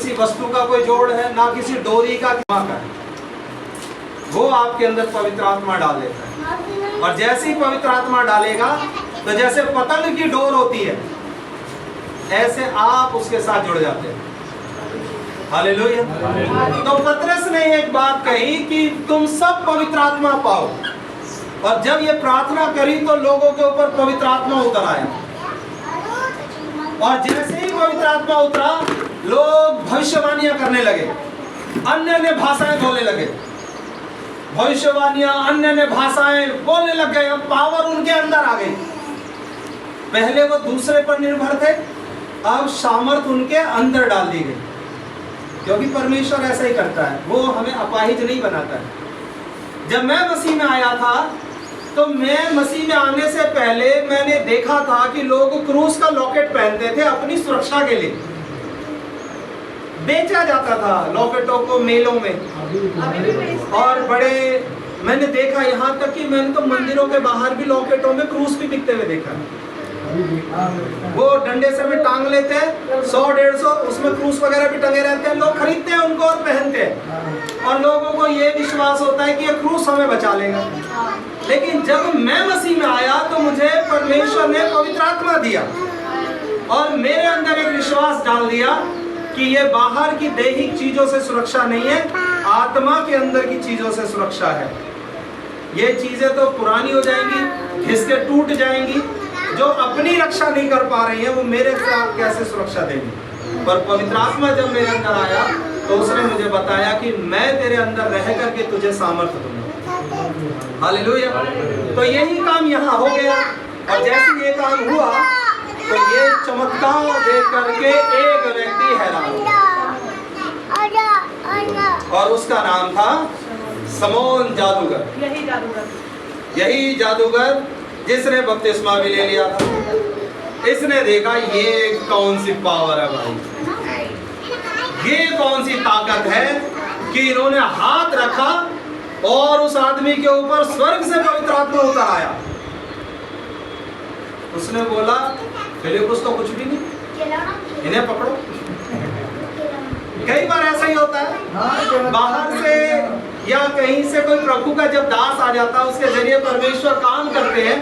किसी वस्तु का कोई जोड़ है, ना किसी डोरी का है, वो आपके अंदर पवित्र आत्मा डाल देता है। और जैसे ही पवित्र आत्मा डालेगा तो जैसे पतंग की डोर होती है, ऐसे आप उसके साथ जुड़ जाते हैं। हालेलुया। तो पतरस ने एक बात कही कि तुम सब पवित्र आत्मा पाओ, और जब ये प्रार्थना करी तो लोगों के ऊपर पवित्र आत्मा उतर आया, और जैसे ही पवित्र आत्मा उतरा लोग भविष्यवाणियां करने लगे, अन्य अन्य भाषाएं बोलने लगे, भविष्यवाणियां अन्य अन्य भाषाएं बोलने लग गए। अब पावर उनके अंदर आ गई। पहले वो दूसरे पर निर्भर थे, अब सामर्थ उनके अंदर डाल दी गई, क्योंकि परमेश्वर ऐसा ही करता है, वो हमें अपाहिज नहीं बनाता है। जब मैं मसीह में आया था तो मैं मसीह में आने से पहले मैंने देखा था कि लोग क्रूस का लॉकेट पहनते थे अपनी सुरक्षा के लिए, बेचा जाता था लॉकेटों को मेलों में। और बड़े मैंने देखा, यहाँ तक कि मैंने तो मंदिरों के बाहर भी लॉकेटों में क्रूस भी बिकते हुए देखा। वो डंडे से भी टांग लेते हैं, 100-150 उसमें क्रूस वगैरह भी टंगे रहते हैं, लोग खरीदते हैं उनको और पहनते हैं, और लोगों को ये विश्वास होता है कि ये क्रूस हमें बचा लेगा। लेकिन जब मैं मसीह में आया तो मुझे परमेश्वर ने पवित्र आत्मा दिया और मेरे अंदर एक विश्वास डाल दिया कि ये बाहर की दैहिक चीजों से सुरक्षा नहीं है, आत्मा के अंदर की चीजों से सुरक्षा है। ये चीजें तो पुरानी हो जाएंगी, घिस के टूट जाएंगी, जो अपनी रक्षा नहीं कर पा रही है वो मेरे साथ कैसे सुरक्षा देंगी। पर पवित्र आत्मा जब मेरे अंदर आया तो उसने मुझे बताया कि मैं तेरे अंदर रह करके तुझे सामर्थ्य दूंगा। हालेलुया। तो यही काम यहाँ हो गया, और जैसे ये काम हुआ तो ये चमत्कार देख करके एक व्यक्ति हैरान हुआ, और उसका नाम था समौन जादूगर। यही जादूगर जिसने बपतिस्मा भी ले लिया था। इसने देखा ये कौन सी पावर है भाई, ये कौन सी ताकत है कि इन्होंने हाथ रखा और उस आदमी के ऊपर स्वर्ग से पवित्र आत्मा उतर आया। उसने बोला फिलिप्पुस तो कुछ भी नहीं, इन्हें पकड़ो। कई बार ऐसा ही होता है, बाहर से या कहीं से कोई प्रभु का जब दास आ जाता है, उसके जरिए परमेश्वर काम करते हैं,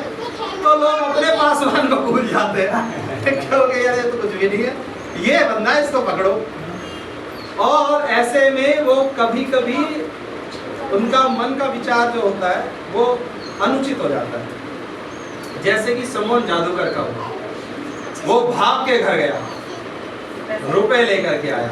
तो लोग अपने पासवान को भूल जाते हैं, क्योंकि यार ये तो कुछ भी नहीं है, ये बंदा है, इसको पकड़ो। और ऐसे में वो कभी कभी उनका मन का विचार जो होता है वो अनुचित हो जाता है। जैसे कि समौन जादूगर का हुआ, वो भाग के घर गया, रुपए लेकर के आया,